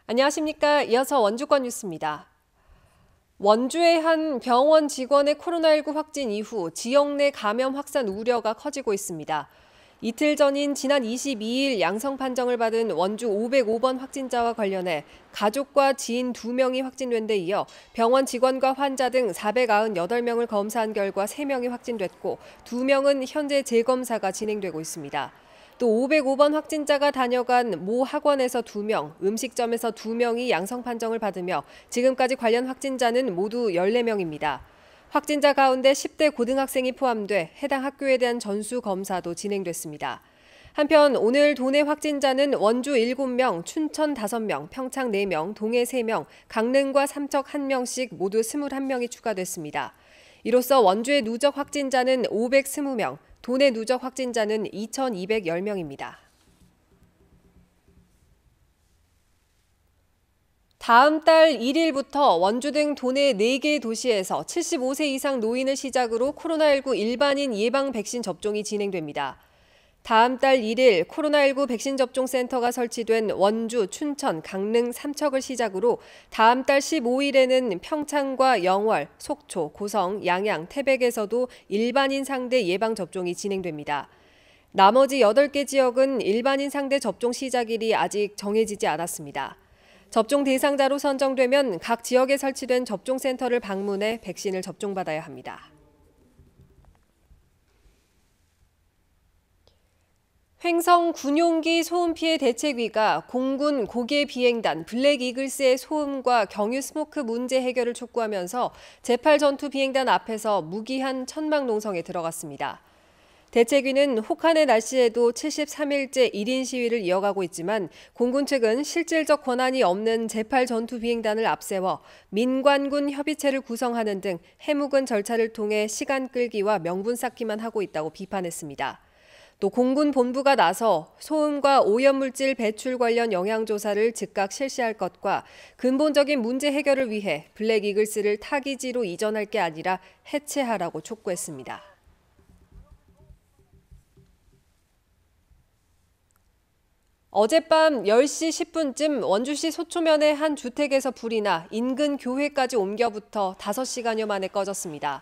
안녕하십니까. 이어서 원주권 뉴스입니다. 원주의 한 병원 직원의 코로나19 확진 이후 지역 내 감염 확산 우려가 커지고 있습니다. 이틀 전인 지난 22일 양성 판정을 받은 원주 505번 확진자와 관련해 가족과 지인 2명이 확진된 데 이어 병원 직원과 환자 등 498명을 검사한 결과 3명이 확진됐고 2명은 현재 재검사가 진행되고 있습니다. 또 505번 확진자가 다녀간 모 학원에서 2명, 음식점에서 2명이 양성 판정을 받으며 지금까지 관련 확진자는 모두 14명입니다. 확진자 가운데 10대 고등학생이 포함돼 해당 학교에 대한 전수 검사도 진행됐습니다. 한편 오늘 도내 확진자는 원주 7명, 춘천 5명, 평창 4명, 동해 3명, 강릉과 삼척 1명씩 모두 21명이 추가됐습니다. 이로써 원주의 누적 확진자는 520명, 도내 누적 확진자는 2,210명입니다. 다음 달 1일부터 원주 등 도내 4개 도시에서 75세 이상 노인을 시작으로 코로나19 일반인 예방 백신 접종이 진행됩니다. 다음 달 1일 코로나19 백신 접종 센터가 설치된 원주, 춘천, 강릉, 삼척을 시작으로 다음 달 15일에는 평창과 영월, 속초, 고성, 양양, 태백에서도 일반인 상대 예방 접종이 진행됩니다. 나머지 8개 지역은 일반인 상대 접종 시작일이 아직 정해지지 않았습니다. 접종 대상자로 선정되면 각 지역에 설치된 접종센터를 방문해 백신을 접종받아야 합니다. 횡성 군용기 소음 피해 대책위가 공군 고개 비행단 블랙 이글스의 소음과 경유 스모크 문제 해결을 촉구하면서 제8 전투 비행단 앞에서 무기한 천막 농성에 들어갔습니다. 대책위는 혹한의 날씨에도 73일째 1인 시위를 이어가고 있지만 공군 측은 실질적 권한이 없는 제8 전투 비행단을 앞세워 민관군 협의체를 구성하는 등 해묵은 절차를 통해 시간 끌기와 명분 쌓기만 하고 있다고 비판했습니다. 또 공군 본부가 나서 소음과 오염물질 배출 관련 영향조사를 즉각 실시할 것과 근본적인 문제 해결을 위해 블랙 이글스를 타기지로 이전할 게 아니라 해체하라고 촉구했습니다. 어젯밤 10시 10분쯤 원주시 소초면의 한 주택에서 불이 나 인근 교회까지 옮겨붙어 5시간여 만에 꺼졌습니다.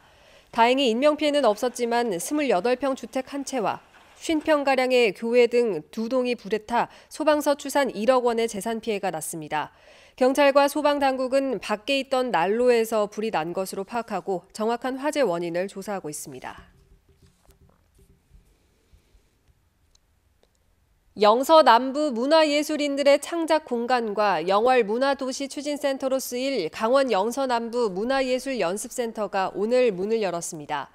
다행히 인명피해는 없었지만 28평 주택 한 채와 50평가량의 교회 등 2동이 불에 타 소방서 추산 1억 원의 재산 피해가 났습니다. 경찰과 소방당국은 밖에 있던 난로에서 불이 난 것으로 파악하고 정확한 화재 원인을 조사하고 있습니다. 영서 남부 문화예술인들의 창작 공간과 영월 문화도시 추진센터로 쓰일 강원 영서 남부 문화예술 연습센터가 오늘 문을 열었습니다.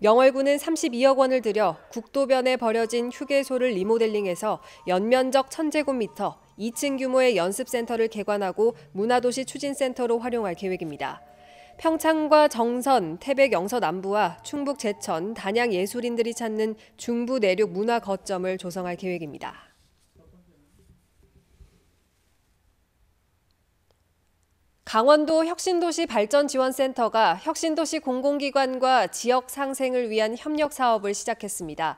영월구는 32억 원을 들여 국도변에 버려진 휴게소를 리모델링해서 연면적 1000제곱미터, 2층 규모의 연습센터를 개관하고 문화도시 추진센터로 활용할 계획입니다. 평창과 정선, 태백 영서 남부와 충북 제천, 단양 예술인들이 찾는 중부 내륙 문화 거점을 조성할 계획입니다. 강원도 혁신도시 발전지원센터가 혁신도시 공공기관과 지역 상생을 위한 협력 사업을 시작했습니다.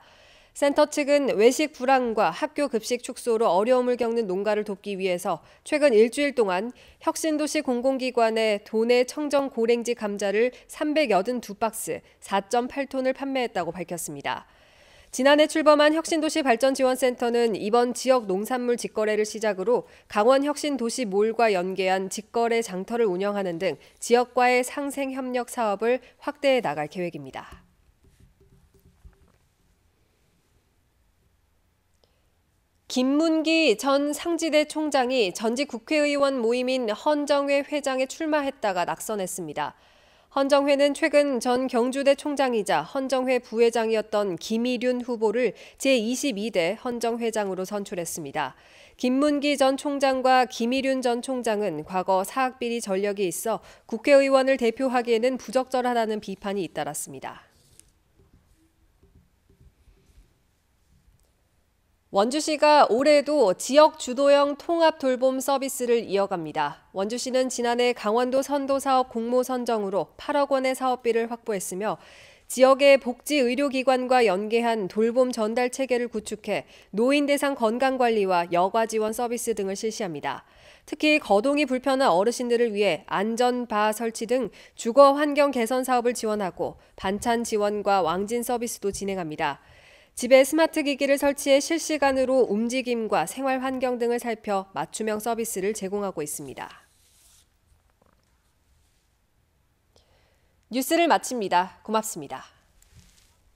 센터 측은 외식 불황과 학교 급식 축소로 어려움을 겪는 농가를 돕기 위해서 최근 일주일 동안 혁신도시 공공기관에 도내 청정 고랭지 감자를 382박스, 4.8톤을 판매했다고 밝혔습니다. 지난해 출범한 혁신도시발전지원센터는 이번 지역 농산물 직거래를 시작으로 강원혁신도시몰과 연계한 직거래 장터를 운영하는 등 지역과의 상생협력 사업을 확대해 나갈 계획입니다. 김문기 전 상지대 총장이 전직 국회의원 모임인 헌정회 회장에 출마했다가 낙선했습니다. 헌정회는 최근 전 경주대 총장이자 헌정회 부회장이었던 김일윤 후보를 제22대 헌정회장으로 선출했습니다. 김문기 전 총장과 김일윤 전 총장은 과거 사학비리 전력이 있어 국회의원을 대표하기에는 부적절하다는 비판이 잇따랐습니다. 원주시가 올해도 지역 주도형 통합 돌봄 서비스를 이어갑니다. 원주시는 지난해 강원도 선도사업 공모 선정으로 8억 원의 사업비를 확보했으며 지역의 복지 의료기관과 연계한 돌봄 전달 체계를 구축해 노인 대상 건강관리와 여가 지원 서비스 등을 실시합니다. 특히 거동이 불편한 어르신들을 위해 안전바 설치 등 주거 환경 개선 사업을 지원하고 반찬 지원과 왕진 서비스도 진행합니다. 집에 스마트 기기를 설치해 실시간으로 움직임과 생활 환경 등을 살펴 맞춤형 서비스를 제공하고 있습니다. 뉴스를 마칩니다. 고맙습니다.